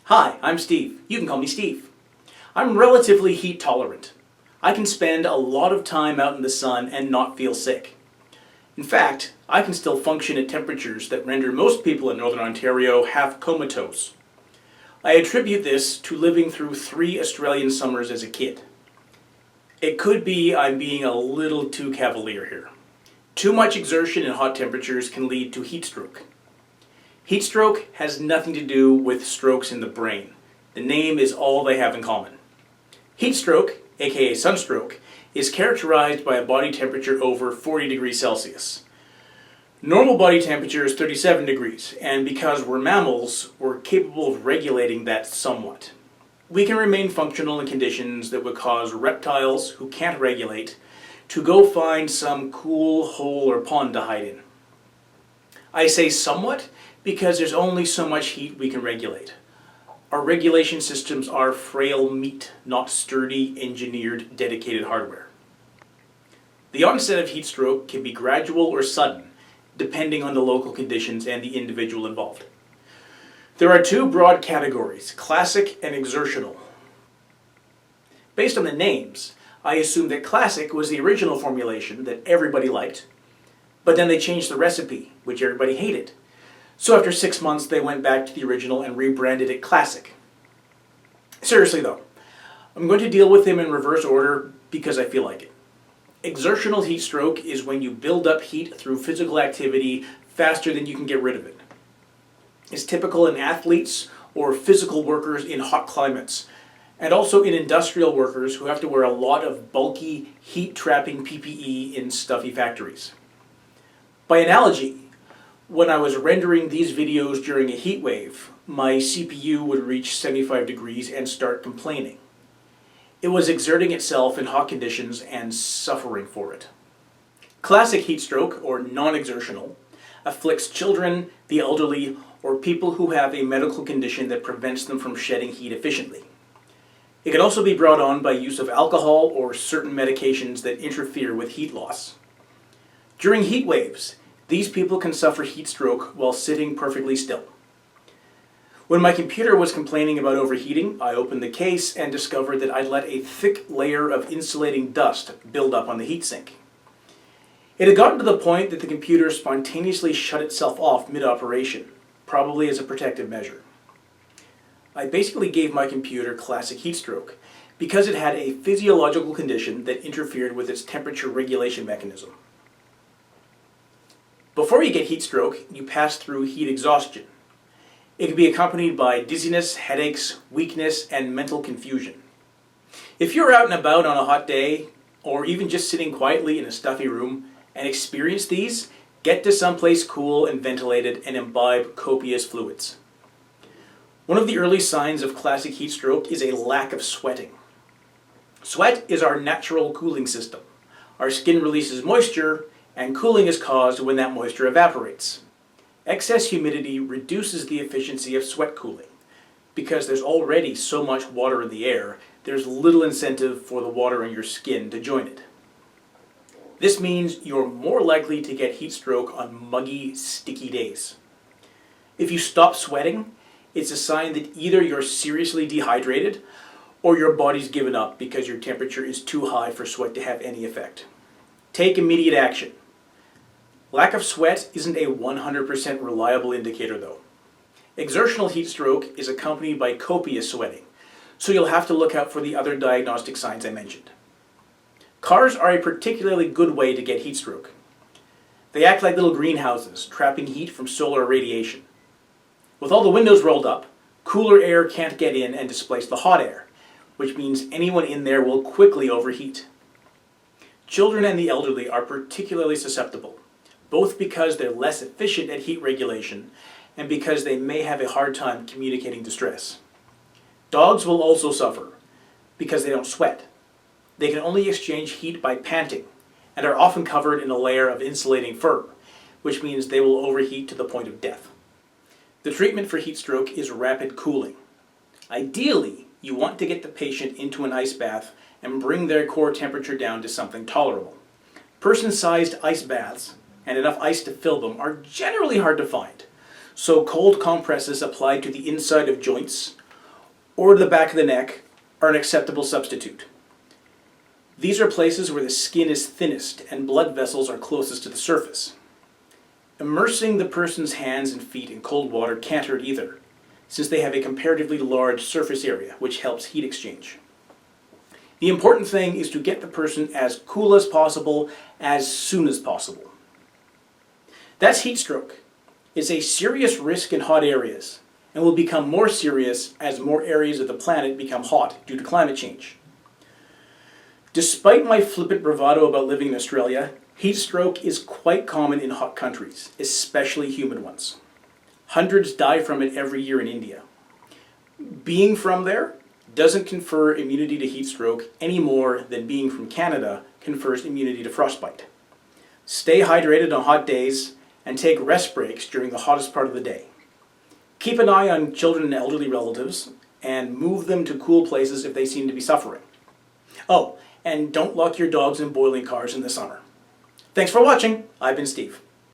Hi, I'm Steve. You can call me Steve. I'm relatively heat tolerant. I can spend a lot of time out in the sun and not feel sick. In fact, I can still function at temperatures that render most people in Northern Ontario half comatose. I attribute this to living through 3 Australian summers as a kid. It could be I'm being a little too cavalier here. Too much exertion in hot temperatures can lead to heat stroke. Heat stroke has nothing to do with strokes in the brain. The name is all they have in common. Heat stroke, aka sunstroke, is characterized by a body temperature over 40 degrees Celsius. Normal body temperature is 37 degrees, and because we're mammals, we're capable of regulating that somewhat. We can remain functional in conditions that would cause reptiles who can't regulate to go find some cool hole or pond to hide in. I say somewhat because there's only so much heat we can regulate. Our regulation systems are frail meat, not sturdy, engineered, dedicated hardware. The onset of heat stroke can be gradual or sudden, depending on the local conditions and the individual involved. There are 2 broad categories, classic and exertional. Based on the names, I assume that classic was the original formulation that everybody liked, but then they changed the recipe, which everybody hated. So after 6 months, they went back to the original and rebranded it classic. Seriously though, I'm going to deal with them in reverse order because I feel like it. Exertional heat stroke is when you build up heat through physical activity faster than you can get rid of it. It's typical in athletes or physical workers in hot climates, and also in industrial workers who have to wear a lot of bulky, heat-trapping PPE in stuffy factories. By analogy, when I was rendering these videos during a heat wave, my CPU would reach 75 degrees and start complaining. It was exerting itself in hot conditions and suffering for it. Classic heat stroke, or non-exertional, afflicts children, the elderly, or people who have a medical condition that prevents them from shedding heat efficiently. It can also be brought on by use of alcohol or certain medications that interfere with heat loss. During heat waves, these people can suffer heat stroke while sitting perfectly still. When my computer was complaining about overheating, I opened the case and discovered that I'd let a thick layer of insulating dust build up on the heatsink. It had gotten to the point that the computer spontaneously shut itself off mid-operation, probably as a protective measure. I basically gave my computer classic heat stroke because it had a physiological condition that interfered with its temperature regulation mechanism. Before you get heat stroke, you pass through heat exhaustion. It can be accompanied by dizziness, headaches, weakness, and mental confusion. If you're out and about on a hot day, or even just sitting quietly in a stuffy room and experience these, get to someplace cool and ventilated and imbibe copious fluids. One of the early signs of classic heat stroke is a lack of sweating. Sweat is our natural cooling system. Our skin releases moisture, and cooling is caused when that moisture evaporates. Excess humidity reduces the efficiency of sweat cooling. Because there's already so much water in the air, there's little incentive for the water in your skin to join it. This means you're more likely to get heat stroke on muggy, sticky days. If you stop sweating, it's a sign that either you're seriously dehydrated or your body's given up because your temperature is too high for sweat to have any effect. Take immediate action. Lack of sweat isn't a 100% reliable indicator though. Exertional heat stroke is accompanied by copious sweating, so you'll have to look out for the other diagnostic signs I mentioned. Cars are a particularly good way to get heat stroke. They act like little greenhouses, trapping heat from solar radiation. With all the windows rolled up, cooler air can't get in and displace the hot air, which means anyone in there will quickly overheat. Children and the elderly are particularly susceptible, both because they're less efficient at heat regulation and because they may have a hard time communicating distress. Dogs will also suffer because they don't sweat. They can only exchange heat by panting and are often covered in a layer of insulating fur, which means they will overheat to the point of death. The treatment for heat stroke is rapid cooling. Ideally, you want to get the patient into an ice bath and bring their core temperature down to something tolerable. Person-sized ice baths and enough ice to fill them are generally hard to find. So cold compresses applied to the inside of joints or to the back of the neck are an acceptable substitute. These are places where the skin is thinnest and blood vessels are closest to the surface. Immersing the person's hands and feet in cold water can't hurt either, since they have a comparatively large surface area, which helps heat exchange. The important thing is to get the person as cool as possible, as soon as possible. That's heat stroke. It's a serious risk in hot areas, and will become more serious as more areas of the planet become hot due to climate change. Despite my flippant bravado about living in Australia, heat stroke is quite common in hot countries, especially humid ones. Hundreds die from it every year in India. Being from there doesn't confer immunity to heat stroke any more than being from Canada confers immunity to frostbite. Stay hydrated on hot days and take rest breaks during the hottest part of the day. Keep an eye on children and elderly relatives and move them to cool places if they seem to be suffering. Oh, and don't lock your dogs in boiling cars in the summer. Thanks for watching. I've been Steve.